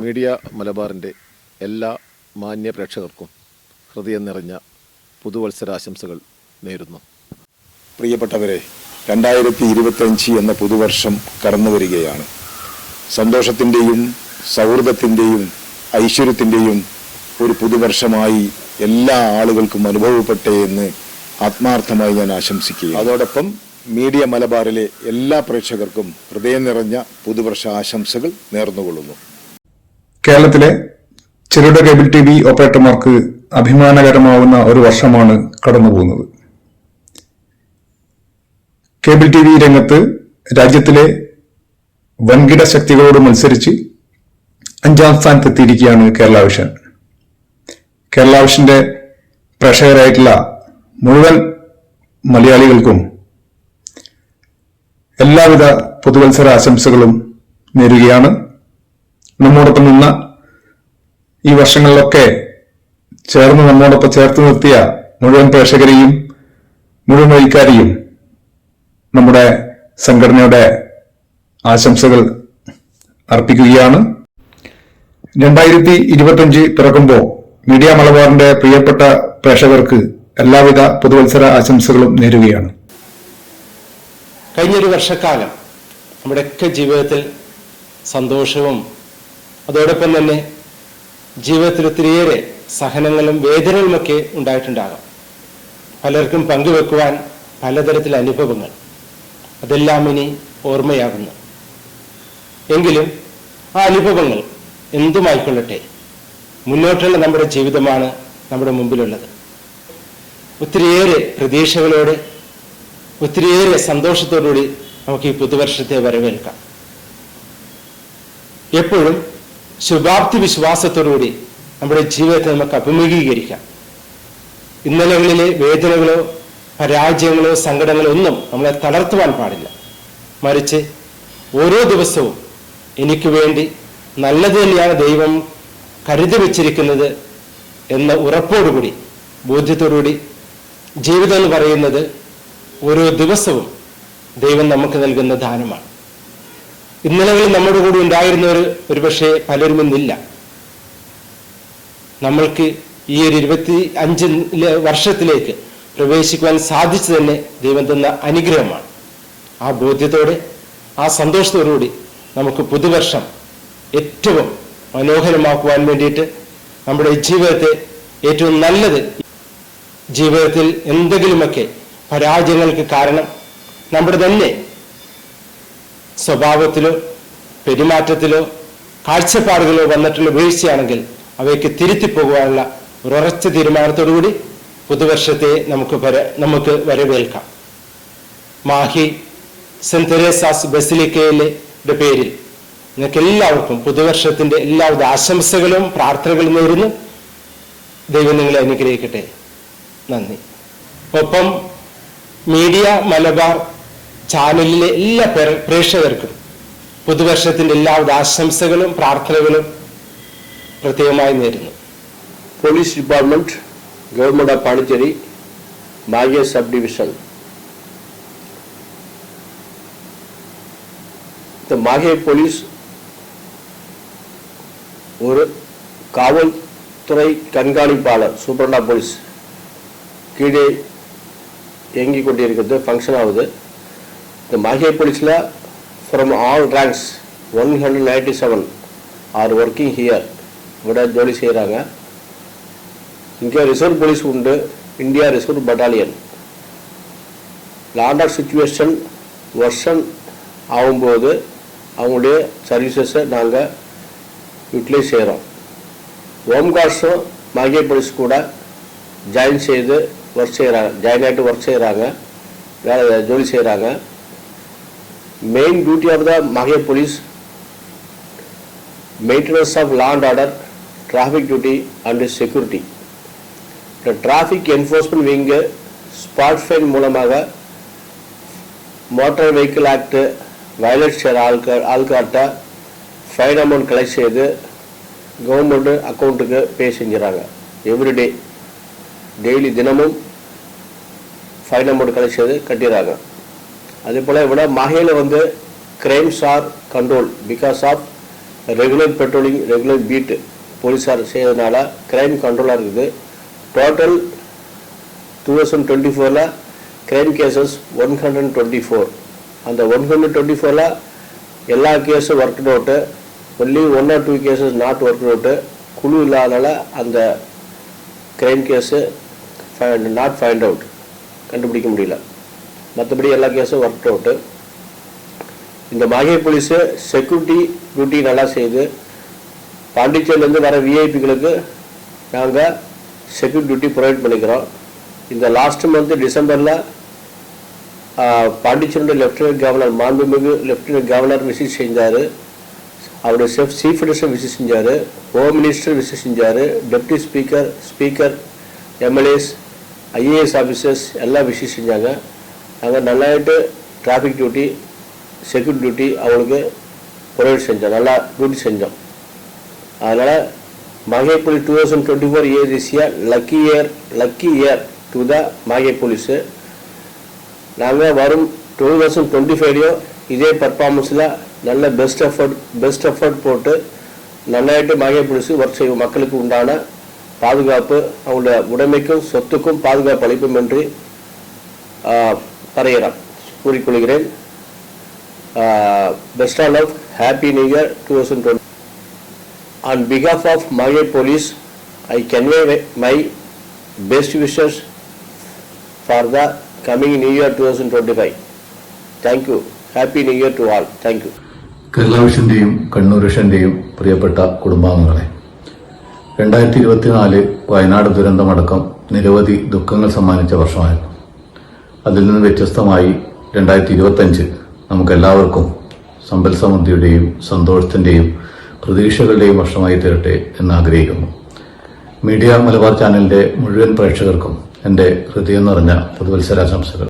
Media മലബാറിൻ്റെ എല്ലാ മാന്യ പ്രേക്ഷകർക്കും ഹൃദയം നിറഞ്ഞ പുതുവത്സരാശംസകൾ നേരുന്നു. പ്രിയപ്പെട്ടവരെ, 2025 എന്ന പുതുവർഷം കടന്നു വരികയാണ്. സന്തോഷത്തിൻ്റെയും സൗഹൃദത്തിൻ്റെയും ഐശ്വര്യത്തിൻ്റെയും ഒരു പുതുവർഷമായി എല്ലാ ആളുകൾക്കും അനുഭവപ്പെട്ടെ എന്ന് ആത്മാർത്ഥമായി ഞാൻ ആശംസിക്കുക. അതോടൊപ്പം മീഡിയ മലബാറിലെ എല്ലാ പ്രേക്ഷകർക്കും ഹൃദയം നിറഞ്ഞ പുതുവർഷ ആശംസകൾ നേർന്നുകൊള്ളുന്നു. കേരളത്തിലെ ചെറുകിട കേബിൾ TV ഓപ്പറേറ്റർമാർക്ക് അഭിമാനകരമാവുന്ന ഒരു വർഷമാണ് കടന്നുപോകുന്നത്. കേബിൾ TV രംഗത്ത് രാജ്യത്തിലെ വൻകിട ശക്തികളോട് മത്സരിച്ച് 5ാം സ്ഥാനത്തെത്തിയിരിക്കുകയാണ് കേരള വിഷൻ. കേരള വിഷന്റെ പ്രേക്ഷകരായിട്ടുള്ള മുഴുവൻ മലയാളികൾക്കും എല്ലാവിധ പുതുവത്സര ആശംസകളും നേരുകയാണ്. നമ്മോടൊപ്പം നിന്ന ഈ വർഷങ്ങളിലൊക്കെ നമ്മോടൊപ്പം ചേർത്ത് നിർത്തിയ മുഴുവൻ പ്രേക്ഷകരെയും മുഴുവൻ വഴിക്കാരെയും നമ്മുടെ സംഘടനയുടെ ആശംസകൾ അർപ്പിക്കുകയാണ്. 2025 പിറക്കുമ്പോൾ മീഡിയ മലബാറിന്റെ പ്രിയപ്പെട്ട പ്രേക്ഷകർക്ക് എല്ലാവിധ പുതുവത്സര ആശംസകളും നേരുകയാണ്. കഴിഞ്ഞൊരു വർഷക്കാലം നമ്മുടെയൊക്കെ ജീവിതത്തിൽ സന്തോഷവും അതോടൊപ്പം തന്നെ ജീവിതത്തിൽ ഒത്തിരിയേറെ സഹനങ്ങളും വേദനകളുമൊക്കെ ഉണ്ടായിട്ടുണ്ടാകാം. പലർക്കും പങ്കുവെക്കുവാൻ പലതരത്തിലെ അനുഭവങ്ങൾ, അതെല്ലാം ഇനി ഓർമ്മയാകുന്നു. എങ്കിലും ആ അനുഭവങ്ങൾ എന്തുമായിക്കൊള്ളട്ടെ, മുന്നോട്ടുള്ള നമ്മുടെ ജീവിതമാണ് നമ്മുടെ മുമ്പിലുള്ളത്. ഒത്തിരിയേറെ പ്രതീക്ഷകളോടെ ഒത്തിരിയേറെ സന്തോഷത്തോടുകൂടി നമുക്ക് ഈ പുതുവർഷത്തെ വരവേൽക്കാം. എപ്പോഴും ശുഭാപ്തി വിശ്വാസത്തോടുകൂടി നമ്മുടെ ജീവിതത്തെ നമുക്ക് അഭിമുഖീകരിക്കാം. ഇന്നലകളിലെ വേദനകളോ പരാജയങ്ങളോ സങ്കടങ്ങളോ ഒന്നും നമ്മളെ തളർത്തുവാൻ പാടില്ല. മറിച്ച് ഓരോ ദിവസവും എനിക്ക് വേണ്ടി നല്ലത് തന്നെയാണ് ദൈവം കരുതി വച്ചിരിക്കുന്നത് എന്ന ഉറപ്പോടുകൂടി ബോധ്യത്തോടുകൂടി ജീവിതം എന്ന് പറയുന്നത് ഓരോ ദിവസവും ദൈവം നമുക്ക് നൽകുന്ന ദാനമാണ്. ഇന്നലകളിൽ നമ്മുടെ കൂടെ ഉണ്ടായിരുന്നവർ ഒരുപക്ഷെ പലരും ഇന്നില്ല. നമ്മൾക്ക് ഈ ഒരു 25 വർഷത്തിലേക്ക് പ്രവേശിക്കുവാൻ സാധിച്ചു തന്നെ ദൈവം തന്ന അനുഗ്രഹമാണ്. ആ ബോധ്യത്തോടെ ആ സന്തോഷത്തോടുകൂടി നമുക്ക് പുതുവർഷം ഏറ്റവും മനോഹരമാക്കുവാൻ വേണ്ടിയിട്ട് നമ്മുടെ ജീവിതത്തെ ഏറ്റവും നല്ലത്, ജീവിതത്തിൽ എന്തെങ്കിലുമൊക്കെ പരാജയങ്ങൾക്ക് കാരണം നമ്മുടെ തന്നെ സ്വഭാവത്തിലോ പെരുമാറ്റത്തിലോ കാഴ്ചപ്പാടുകളോ വന്നിട്ടുള്ള വീഴ്ചയാണെങ്കിൽ അവയ്ക്ക് തിരുത്തിപ്പോകുവാനുള്ള ഉറച്ച തീരുമാനത്തോടുകൂടി പുതുവർഷത്തെ നമുക്ക് വരവേൽക്കാം. മാഹി സെന്റ് തെരേസാസ് ബസിലിക്കയുടെ പേരിൽ നിങ്ങൾക്ക് എല്ലാവർക്കും പുതുവർഷത്തിന്റെ എല്ലാവിധ ആശംസകളും പ്രാർത്ഥനകളും നേരുന്നു. ദൈവം നിങ്ങളെ അനുഗ്രഹിക്കട്ടെ. നന്ദി. ഒപ്പം മീഡിയ മലബാർ ചാനലിലെ എല്ലാ പ്രേക്ഷകർക്കും പുതുവർഷത്തിന്റെ എല്ലാവിധ ആശംസകളും പ്രാർത്ഥനകളും പ്രത്യേകമായി നേരുന്നു. Police department, government of Pondicherry, Mahe sub division. Mahe police ஒரு காவல்துறை கண்காணிப்பாளர் சூப்பரண்டா போலீஸ் கீழே இயங்கிக் கொண்டிருக்கிறது, ஃபங்க்ஷன் ஆகுது. இந்த மாஹே போலீஸில் from all ranks 197 are working here ഇവിടെ ജോലി செய்கிறாங்க. இங்கே ரிசர்வ் போலீஸ் உண்டு, India reserve battalion. Land of situation வருஷன் ஆகும்போது அவங்களுடைய சர்வீசஸை நாங்கள் யூட்டிலைஸ் செய்கிறோம். ஹோம் கார்ட்ஸும் மாஹே போலீஸ் கூட ஜாயின் செய்து ஒர்க் செய்கிறாங்க, ஜாயின் ஆகிட்டு ஒர்க் செய்கிறாங்க, வேலை ஜோலி செய்கிறாங்க. Main duty of the Mahe police maintenance of law and order, traffic duty and security. இந்த traffic enforcement wing spot fine மூலமாக மோட்டார் வெஹிக்கிள் ஆக்ட் வயலேட் செய்கிற ஆள்காட்ட ஃபைன் அமௌண்ட் கலெக்ட் செய்து கவர்மெண்ட் அக்கௌண்ட்டுக்கு பே செஞ்சுறாங்க. எவ்ரிடே டெய்லி தினமும் ஃபைன் அமௌண்ட் கலெக்ட் செய்து கட்டிடுறாங்க. அதே போல் இவ்வளோ மாஹேல வந்து crimes are control because of regular patrolling, regular beat போலீஸார் செய்யறதுனால கிரைம் கண்ட்ரோலாக இருக்குது. Total 2024 crime cases 124. அந்த 124 எல்லா கேஸும் work out, only 1 or 2 cases not work out. குழு இல்லாதனால அந்த கிரைம் கேஸு நாட் ஃபைண்ட் அவுட், கண்டுபிடிக்க முடியல. மற்றபடி எல்லா கேஸும் ஒர்க் அவுட்டு. இந்த மாஹே போலீஸு செக்யூரிட்டி டியூட்டி நல்லா செய்யுது. பாண்டிச்சேரியிலேருந்து வர விஐபிகளுக்கு நாங்கள் செக்யூரிட்டி டியூட்டி ப்ரொவைட் பண்ணிக்கிறோம். இந்த லாஸ்ட் மந்த் டிசம்பரில் பாண்டிச்சேரியோட லெஃப்டினன்ட் கவர்னர், மாண்புமிகு லெஃப்டினன்ட் கவர்னர் விசிட் செஞ்சார். அவருடைய சீஃப் மினிஸ்டர் விசிட் செஞ்சார், ஹோம் மினிஸ்டர் விசிட் செஞ்சார், deputy speaker, MLAs, IAS officers எல்லாம் விசிட் செஞ்சாங்க. நாங்கள் நல்லாயிட்டு டிராஃபிக் டியூட்டி, செக்யூரிட்டி டியூட்டி அவங்களுக்கு ப்ரொவைட் செஞ்சோம், நல்லா டியூட்டி செஞ்சோம். அதனால் Mahe police 2024 year is a lucky year to the Mahe police. நாங்கள் வரும் 2025 இதே பர்ஃபார்மன்ஸில் நல்ல பெஸ்ட் எஃபர்ட் போட்டு நல்லாயிட்டு மாஹே போலீஸு ஒர்க் செய்வோம். மக்களுக்கு உண்டான பாதுகாப்பு, அவங்களுடைய உடைமைக்கும் சொத்துக்கும் பாதுகாப்பு அளிப்போம் என்று கூறிக்கொள்கிறேன். Best all of happy new year 2020. On behalf of Mahe Police, I convey my best wishes for the coming New Year 2025. Thank you. Happy New Year to all. Thank you. Kerala വിഷന്റെയും കണ്ണൂർ വിഷന്റെയും പ്രിയപ്പെട്ട കുടുംബാംഗങ്ങളെ, 2024 വയനാട് ദുരന്തമടക്കം നിരവധി ദുഃഖങ്ങൾ സമ്മാനിച്ച വർഷമായിരുന്നു. അതിൽ നിന്ന് വ്യത്യസ്തമായി 2025 നമുക്കെല്ലാവർക്കും സമ്പൽ സമൃദ്ധിയുടെയും സന്തോഷത്തിന്റെയും പ്രതീക്ഷകളുടെയും വർഷമായി തീരട്ടെ എന്ന് ആഗ്രഹിക്കുന്നു. മീഡിയ മലബാർ ചാനലിന്റെ മുഴുവൻ പ്രേക്ഷകർക്കും എൻ്റെ ഹൃദയം നിറഞ്ഞ പുതുവത്സരാശംസകൾ.